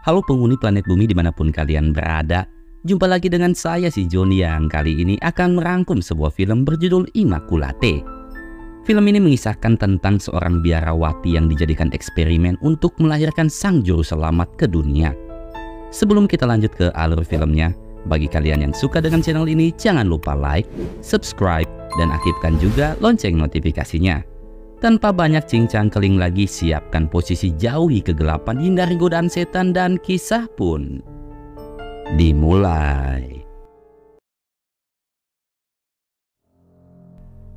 Halo penghuni planet bumi dimanapun kalian berada. Jumpa lagi dengan saya si Joni yang kali ini akan merangkum sebuah film berjudul Immaculate. Film ini mengisahkan tentang seorang biarawati yang dijadikan eksperimen untuk melahirkan sang juru selamat ke dunia. Sebelum kita lanjut ke alur filmnya, bagi kalian yang suka dengan channel ini, jangan lupa like, subscribe, dan aktifkan juga lonceng notifikasinya. Tanpa banyak cincang keling lagi, siapkan posisi jauhi kegelapan, hindari godaan setan, dan kisah pun dimulai.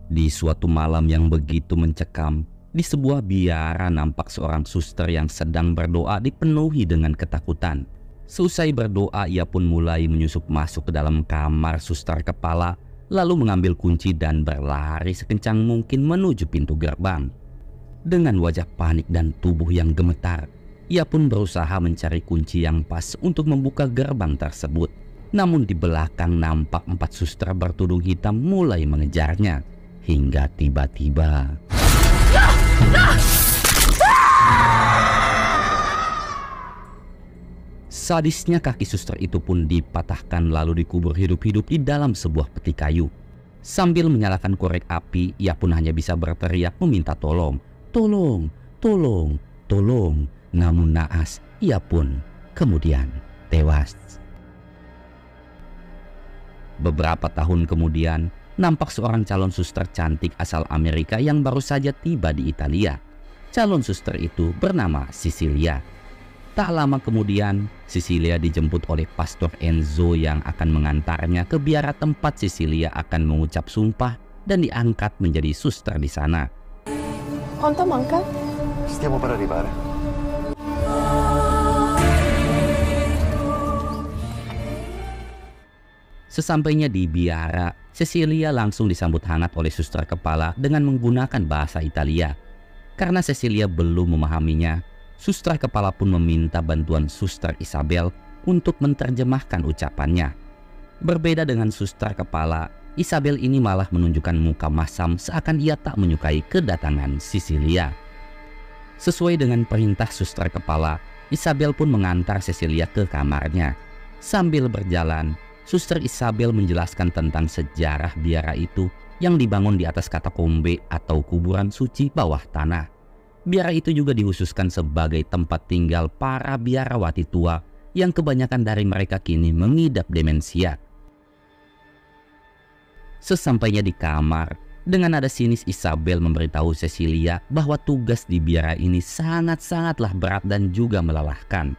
Di suatu malam yang begitu mencekam, di sebuah biara nampak seorang suster yang sedang berdoa dipenuhi dengan ketakutan. Seusai berdoa, ia pun mulai menyusup masuk ke dalam kamar suster kepala, lalu mengambil kunci dan berlari sekencang mungkin menuju pintu gerbang. Dengan wajah panik dan tubuh yang gemetar, ia pun berusaha mencari kunci yang pas untuk membuka gerbang tersebut. Namun di belakang nampak 4 suster bertudung hitam mulai mengejarnya. Hingga tiba-tiba sadisnya kaki suster itu pun dipatahkan lalu dikubur hidup-hidup di dalam sebuah peti kayu. Sambil menyalakan korek api, ia pun hanya bisa berteriak meminta tolong. Tolong, tolong, tolong. Namun naas, ia pun kemudian tewas. Beberapa tahun kemudian, nampak seorang calon suster cantik asal Amerika yang baru saja tiba di Italia. Calon suster itu bernama Cecilia. Tak lama kemudian, Cecilia dijemput oleh Pastor Enzo yang akan mengantarnya ke biara tempat Cecilia akan mengucap sumpah dan diangkat menjadi suster di sana. Quanto manca? Stiamo per arrivare. Sesampainya di biara, Cecilia langsung disambut hangat oleh suster kepala dengan menggunakan bahasa Italia. Karena Cecilia belum memahaminya, suster kepala pun meminta bantuan suster Isabel untuk menerjemahkan ucapannya. Berbeda dengan suster kepala, Isabel ini malah menunjukkan muka masam seakan ia tak menyukai kedatangan Cecilia. Sesuai dengan perintah suster kepala, Isabel pun mengantar Cecilia ke kamarnya. Sambil berjalan, suster Isabel menjelaskan tentang sejarah biara itu yang dibangun di atas katakombe atau kuburan suci bawah tanah. Biara itu juga dikhususkan sebagai tempat tinggal para biarawati tua yang kebanyakan dari mereka kini mengidap demensia. Sesampainya di kamar, dengan nada sinis Isabel memberitahu Cecilia bahwa tugas di biara ini sangat-sangatlah berat dan juga melelahkan.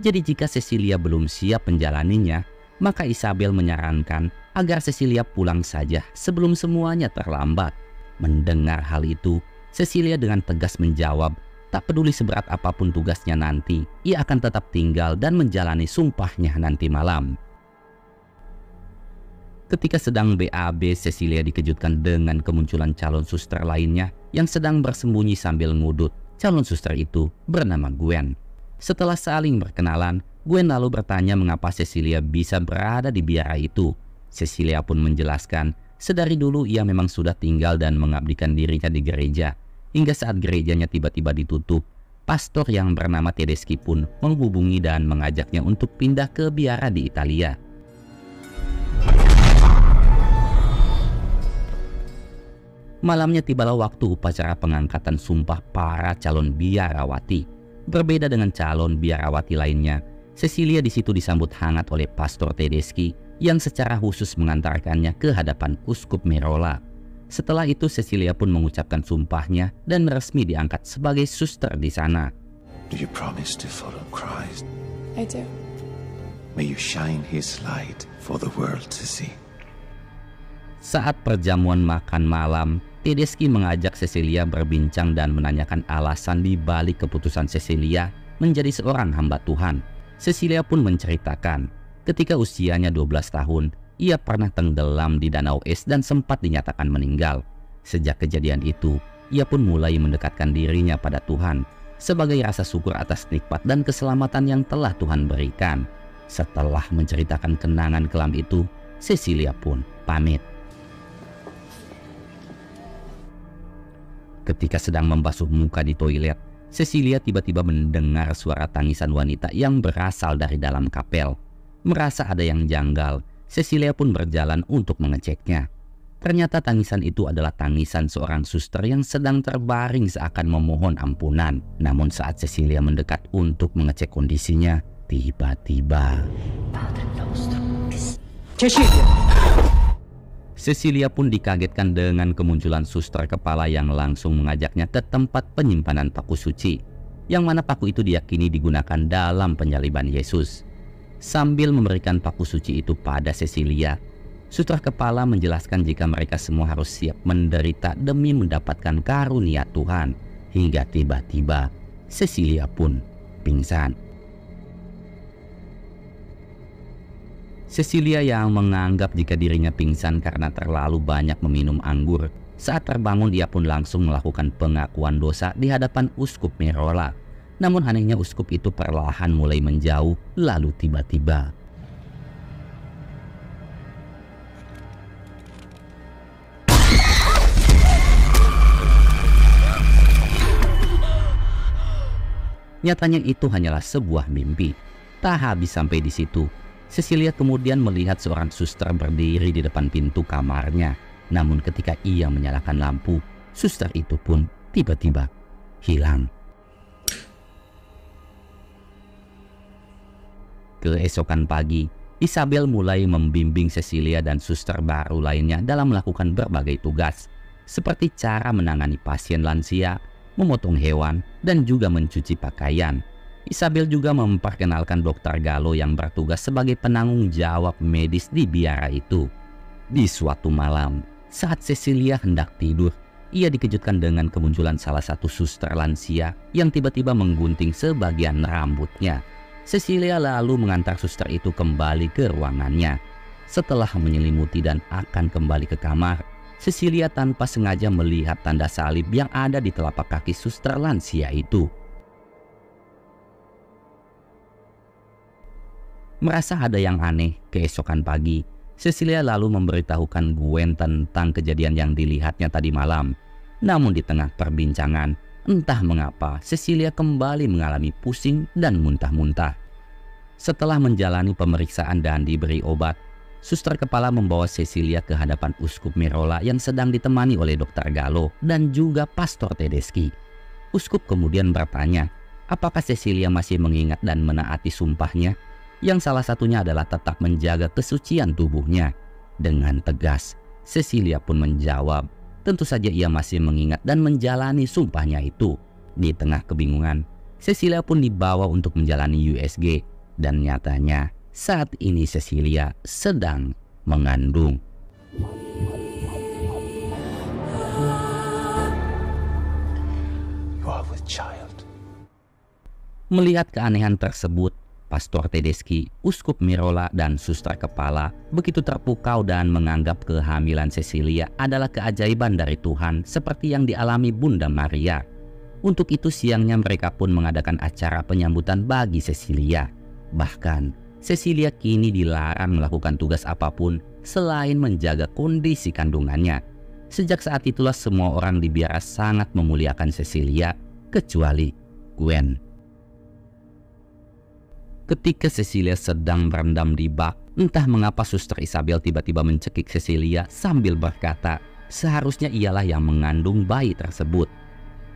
Jadi jika Cecilia belum siap menjalaninya, maka Isabel menyarankan agar Cecilia pulang saja sebelum semuanya terlambat. Mendengar hal itu, Cecilia dengan tegas menjawab, tak peduli seberat apapun tugasnya nanti, ia akan tetap tinggal dan menjalani sumpahnya nanti malam. Ketika sedang BAB, Cecilia dikejutkan dengan kemunculan calon suster lainnya yang sedang bersembunyi sambil ngudut. Calon suster itu bernama Gwen. Setelah saling berkenalan, Gwen lalu bertanya mengapa Cecilia bisa berada di biara itu. Cecilia pun menjelaskan, sedari dulu ia memang sudah tinggal dan mengabdikan dirinya di gereja. Hingga saat gerejanya tiba-tiba ditutup, pastor yang bernama Tedeschi pun menghubungi dan mengajaknya untuk pindah ke biara di Italia. Malamnya tibalah waktu upacara pengangkatan sumpah para calon biarawati. Berbeda dengan calon biarawati lainnya, Cecilia di situ disambut hangat oleh Pastor Tedeschi yang secara khusus mengantarkannya ke hadapan Uskup Merola. Setelah itu Cecilia pun mengucapkan sumpahnya dan resmi diangkat sebagai suster di sana. Do you promise to follow Christ? I do. May you shine his light for the world to see. Saat perjamuan makan malam, Tedeschi mengajak Cecilia berbincang dan menanyakan alasan di balik keputusan Cecilia menjadi seorang hamba Tuhan. Cecilia pun menceritakan, ketika usianya 12 tahun, ia pernah tenggelam di danau es dan sempat dinyatakan meninggal. Sejak kejadian itu, ia pun mulai mendekatkan dirinya pada Tuhan sebagai rasa syukur atas nikmat dan keselamatan yang telah Tuhan berikan. Setelah menceritakan kenangan kelam itu, Cecilia pun pamit. Ketika sedang membasuh muka di toilet, Cecilia tiba-tiba mendengar suara tangisan wanita yang berasal dari dalam kapel. Merasa ada yang janggal, Cecilia pun berjalan untuk mengeceknya. Ternyata tangisan itu adalah tangisan seorang suster yang sedang terbaring seakan memohon ampunan. Namun saat Cecilia mendekat untuk mengecek kondisinya, tiba-tiba Cecilia pun dikagetkan dengan kemunculan suster kepala yang langsung mengajaknya ke tempat penyimpanan paku suci, yang mana paku itu diyakini digunakan dalam penyaliban Yesus. Sambil memberikan paku suci itu pada Cecilia, suster kepala menjelaskan jika mereka semua harus siap menderita demi mendapatkan karunia Tuhan. Hingga tiba-tiba Cecilia pun pingsan. Cecilia yang menganggap jika dirinya pingsan karena terlalu banyak meminum anggur, saat terbangun ia pun langsung melakukan pengakuan dosa di hadapan Uskup Merola. Namun anehnya uskup itu perlahan mulai menjauh, lalu tiba-tiba nyatanya itu hanyalah sebuah mimpi. Tak habis sampai di situ, Cecilia kemudian melihat seorang suster berdiri di depan pintu kamarnya. Namun ketika ia menyalakan lampu, suster itu pun tiba-tiba hilang. Keesokan pagi, Isabel mulai membimbing Cecilia dan suster baru lainnya dalam melakukan berbagai tugas, seperti cara menangani pasien lansia, memotong hewan, dan juga mencuci pakaian. Isabel juga memperkenalkan Dr. Gallo yang bertugas sebagai penanggung jawab medis di biara itu. Di suatu malam, saat Cecilia hendak tidur, ia dikejutkan dengan kemunculan salah satu suster lansia yang tiba-tiba menggunting sebagian rambutnya. Cecilia lalu mengantar suster itu kembali ke ruangannya. Setelah menyelimuti dan akan kembali ke kamar, Cecilia tanpa sengaja melihat tanda salib yang ada di telapak kaki suster lansia itu. Merasa ada yang aneh, keesokan pagi, Cecilia lalu memberitahukan Gwen tentang kejadian yang dilihatnya tadi malam. Namun di tengah perbincangan, entah mengapa Cecilia kembali mengalami pusing dan muntah-muntah. Setelah menjalani pemeriksaan dan diberi obat, suster kepala membawa Cecilia ke hadapan Uskup Merola yang sedang ditemani oleh Dr. Gallo dan juga Pastor Tedeschi. Uskup kemudian bertanya, apakah Cecilia masih mengingat dan menaati sumpahnya, yang salah satunya adalah tetap menjaga kesucian tubuhnya. Dengan tegas, Cecilia pun menjawab, tentu saja ia masih mengingat dan menjalani sumpahnya itu. Di tengah kebingungan, Cecilia pun dibawa untuk menjalani USG, dan nyatanya saat ini Cecilia sedang mengandung. You are with child. Melihat keanehan tersebut, Pastor Tedeschi, Uskup Merola, dan suster kepala begitu terpukau dan menganggap kehamilan Cecilia adalah keajaiban dari Tuhan seperti yang dialami Bunda Maria. Untuk itu siangnya mereka pun mengadakan acara penyambutan bagi Cecilia. Bahkan Cecilia kini dilarang melakukan tugas apapun selain menjaga kondisi kandungannya. Sejak saat itulah semua orang di biara sangat memuliakan Cecilia, kecuali Gwen. Ketika Cecilia sedang berendam di bak, entah mengapa suster Isabel tiba-tiba mencekik Cecilia sambil berkata, seharusnya ialah yang mengandung bayi tersebut.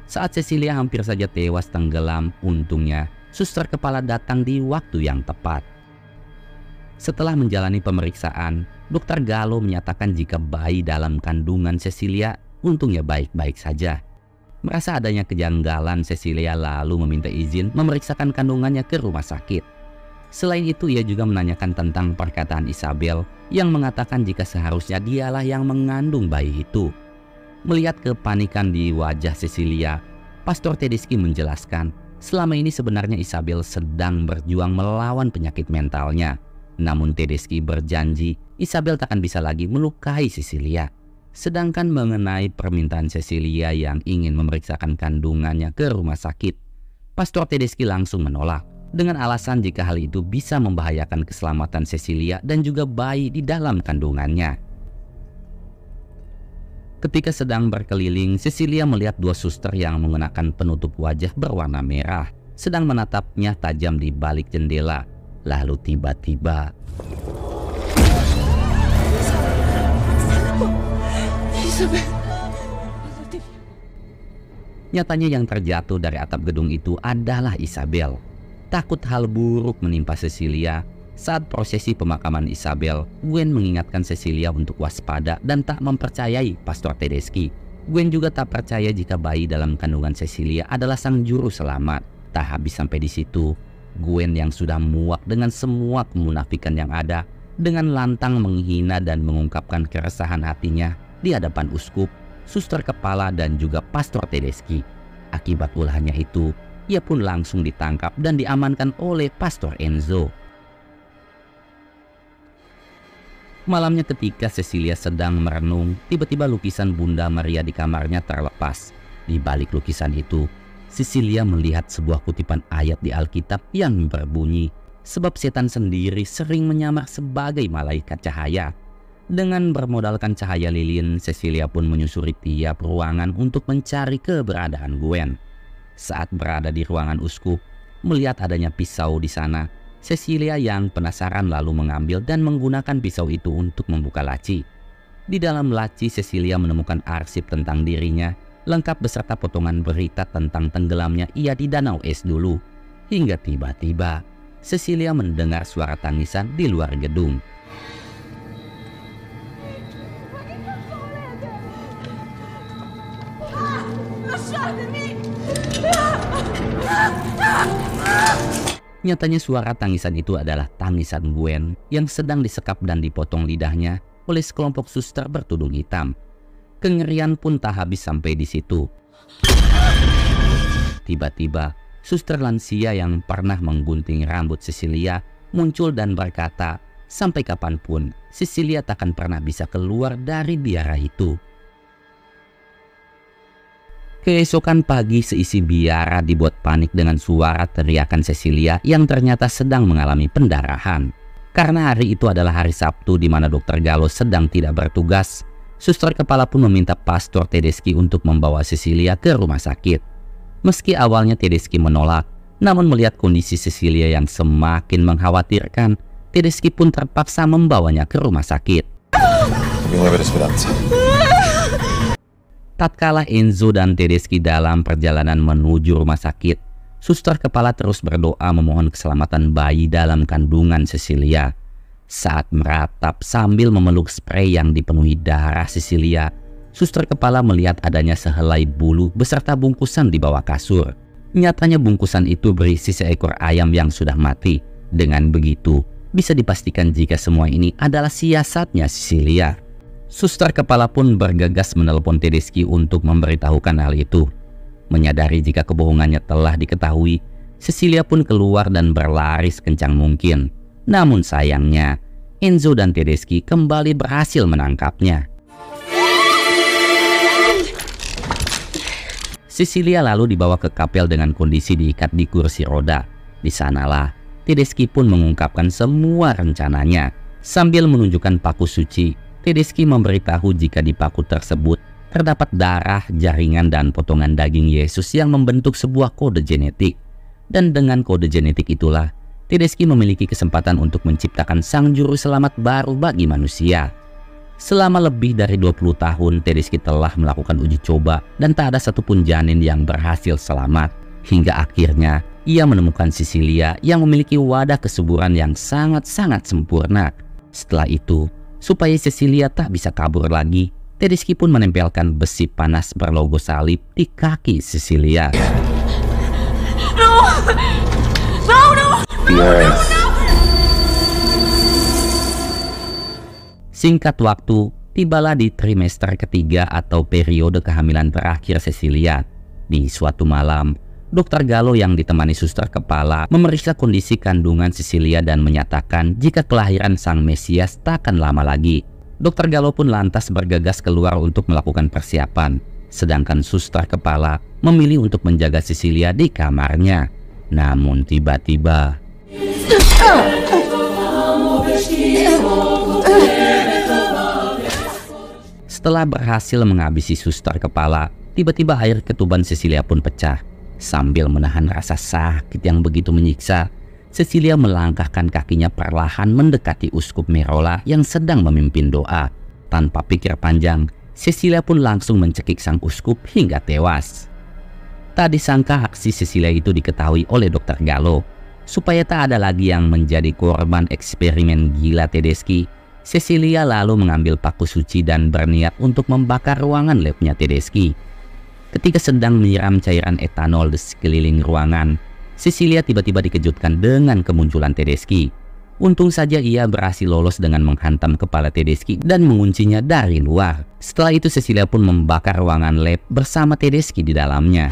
Saat Cecilia hampir saja tewas tenggelam, untungnya suster kepala datang di waktu yang tepat. Setelah menjalani pemeriksaan, Dr. Gallo menyatakan jika bayi dalam kandungan Cecilia untungnya baik-baik saja. Merasa adanya kejanggalan, Cecilia lalu meminta izin memeriksakan kandungannya ke rumah sakit. Selain itu, ia juga menanyakan tentang perkataan Isabel yang mengatakan jika seharusnya dialah yang mengandung bayi itu. Melihat kepanikan di wajah Cecilia, Pastor Tedeschi menjelaskan selama ini sebenarnya Isabel sedang berjuang melawan penyakit mentalnya. Namun Tedeschi berjanji Isabel tak akan bisa lagi melukai Cecilia. Sedangkan mengenai permintaan Cecilia yang ingin memeriksakan kandungannya ke rumah sakit, Pastor Tedeschi langsung menolak dengan alasan jika hal itu bisa membahayakan keselamatan Cecilia dan juga bayi di dalam kandungannya. Ketika sedang berkeliling, Cecilia melihat dua suster yang mengenakan penutup wajah berwarna merah sedang menatapnya tajam di balik jendela. Lalu tiba-tiba nyatanya yang terjatuh dari atap gedung itu adalah Isabel. Takut hal buruk menimpa Cecilia, saat prosesi pemakaman Isabel, Gwen mengingatkan Cecilia untuk waspada dan tak mempercayai Pastor Tedeschi. Gwen juga tak percaya jika bayi dalam kandungan Cecilia adalah sang juru selamat. Tak habis sampai di situ, Gwen yang sudah muak dengan semua kemunafikan yang ada, dengan lantang menghina dan mengungkapkan keresahan hatinya di hadapan uskup, suster kepala dan juga Pastor Tedeschi. Akibat ulahnya itu, ia pun langsung ditangkap dan diamankan oleh Pastor Enzo. Malamnya ketika Cecilia sedang merenung, tiba-tiba lukisan Bunda Maria di kamarnya terlepas. Di balik lukisan itu, Cecilia melihat sebuah kutipan ayat di Alkitab yang berbunyi, sebab setan sendiri sering menyamar sebagai malaikat cahaya. Dengan bermodalkan cahaya lilin, Cecilia pun menyusuri tiap ruangan untuk mencari keberadaan Gwen. Saat berada di ruangan uskup, melihat adanya pisau di sana, Cecilia yang penasaran lalu mengambil dan menggunakan pisau itu untuk membuka laci. Di dalam laci, Cecilia menemukan arsip tentang dirinya, lengkap beserta potongan berita tentang tenggelamnya ia di danau es dulu. Hingga tiba-tiba, Cecilia mendengar suara tangisan di luar gedung. Nyatanya suara tangisan itu adalah tangisan Gwen yang sedang disekap dan dipotong lidahnya oleh sekelompok suster bertudung hitam. Kengerian pun tak habis sampai di situ. Tiba-tiba, suster lansia yang pernah menggunting rambut Cecilia muncul dan berkata, sampai kapanpun Cecilia takkan pernah bisa keluar dari biara itu. Keesokan pagi seisi biara dibuat panik dengan suara teriakan Cecilia yang ternyata sedang mengalami pendarahan. Karena hari itu adalah hari Sabtu di mana Dr. Gallo sedang tidak bertugas, suster kepala pun meminta Pastor Tedeschi untuk membawa Cecilia ke rumah sakit. Meski awalnya Tedeschi menolak, namun melihat kondisi Cecilia yang semakin mengkhawatirkan, Tedeschi pun terpaksa membawanya ke rumah sakit. Tatkala Enzo dan Tedeschi dalam perjalanan menuju rumah sakit, suster kepala terus berdoa memohon keselamatan bayi dalam kandungan Cecilia. Saat meratap sambil memeluk sprei yang dipenuhi darah Cecilia, suster kepala melihat adanya sehelai bulu beserta bungkusan di bawah kasur. Nyatanya bungkusan itu berisi seekor ayam yang sudah mati. Dengan begitu, bisa dipastikan jika semua ini adalah siasatnya Cecilia. Suster kepala pun bergegas menelepon Tedeschi untuk memberitahukan hal itu. Menyadari jika kebohongannya telah diketahui, Cecilia pun keluar dan berlari sekencang mungkin. Namun sayangnya, Enzo dan Tedeschi kembali berhasil menangkapnya. Cecilia lalu dibawa ke kapel dengan kondisi diikat di kursi roda. Di sanalah, Tedeschi pun mengungkapkan semua rencananya. Sambil menunjukkan paku suci, Tedeschi memberitahu jika di paku tersebut terdapat darah, jaringan, dan potongan daging Yesus yang membentuk sebuah kode genetik. Dan dengan kode genetik itulah, Tedeschi memiliki kesempatan untuk menciptakan sang juru selamat baru bagi manusia. Selama lebih dari 20 tahun, Tedeschi telah melakukan uji coba dan tak ada satupun janin yang berhasil selamat. Hingga akhirnya, ia menemukan Cecilia yang memiliki wadah kesuburan yang sangat-sangat sempurna. Setelah itu, supaya Cecilia tak bisa kabur lagi, Tedeschi pun menempelkan besi panas berlogo salib di kaki Cecilia. Singkat waktu, tibalah di trimester ketiga atau periode kehamilan terakhir Cecilia. Di suatu malam, Dr. Gallo yang ditemani suster kepala memeriksa kondisi kandungan Cecilia dan menyatakan jika kelahiran sang Mesias takkan lama lagi. Dr. Gallo pun lantas bergegas keluar untuk melakukan persiapan, sedangkan suster kepala memilih untuk menjaga Cecilia di kamarnya. Namun tiba-tiba Setelah berhasil menghabisi suster kepala, tiba-tiba air ketuban Cecilia pun pecah. Sambil menahan rasa sakit yang begitu menyiksa, Cecilia melangkahkan kakinya perlahan mendekati uskup Merola yang sedang memimpin doa. Tanpa pikir panjang, Cecilia pun langsung mencekik sang uskup hingga tewas. Tak disangka aksi Cecilia itu diketahui oleh Dr. Gallo. Supaya tak ada lagi yang menjadi korban eksperimen gila Tedeschi, Cecilia lalu mengambil paku suci dan berniat untuk membakar ruangan labnya Tedeschi. Ketika sedang menyiram cairan etanol di sekeliling ruangan, Cecilia tiba-tiba dikejutkan dengan kemunculan Tedeschi. Untung saja ia berhasil lolos dengan menghantam kepala Tedeschi dan menguncinya dari luar. Setelah itu Cecilia pun membakar ruangan lab bersama Tedeschi di dalamnya.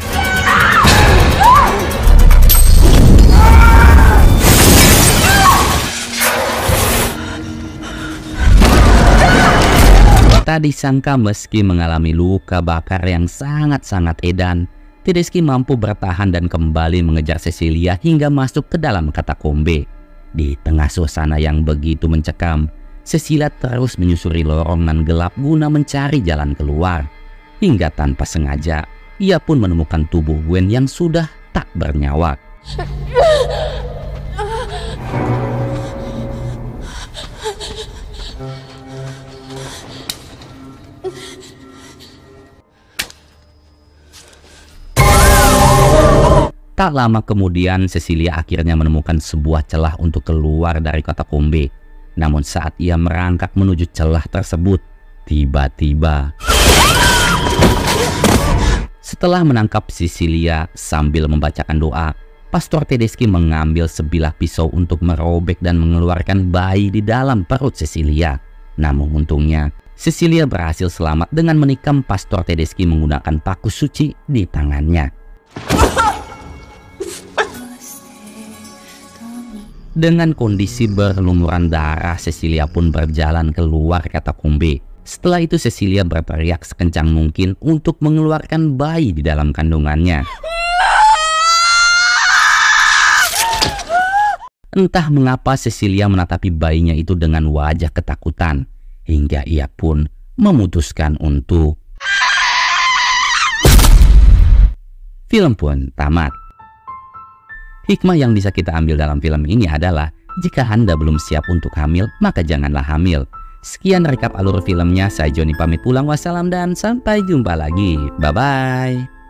Tak disangka meski mengalami luka bakar yang sangat-sangat edan, Tedeschi mampu bertahan dan kembali mengejar Cecilia hingga masuk ke dalam katakombe. Di tengah suasana yang begitu mencekam, Cecilia terus menyusuri lorong nan gelap guna mencari jalan keluar. Hingga tanpa sengaja, ia pun menemukan tubuh Gwen yang sudah tak bernyawa. Tak lama kemudian Cecilia akhirnya menemukan sebuah celah untuk keluar dari katakombe. Namun saat ia merangkak menuju celah tersebut, tiba-tiba setelah menangkap Cecilia sambil membacakan doa, Pastor Tedeschi mengambil sebilah pisau untuk merobek dan mengeluarkan bayi di dalam perut Cecilia. Namun untungnya Cecilia berhasil selamat dengan menikam Pastor Tedeschi menggunakan paku suci di tangannya. Dengan kondisi berlumuran darah, Cecilia pun berjalan keluar katakombe. Setelah itu Cecilia berteriak sekencang mungkin untuk mengeluarkan bayi di dalam kandungannya. Entah mengapa Cecilia menatapi bayinya itu dengan wajah ketakutan, hingga ia pun memutuskan untuk... Film pun tamat. Hikmah yang bisa kita ambil dalam film ini adalah, jika Anda belum siap untuk hamil, maka janganlah hamil. Sekian rekap alur filmnya, saya Joni pamit pulang, wassalam dan sampai jumpa lagi. Bye-bye.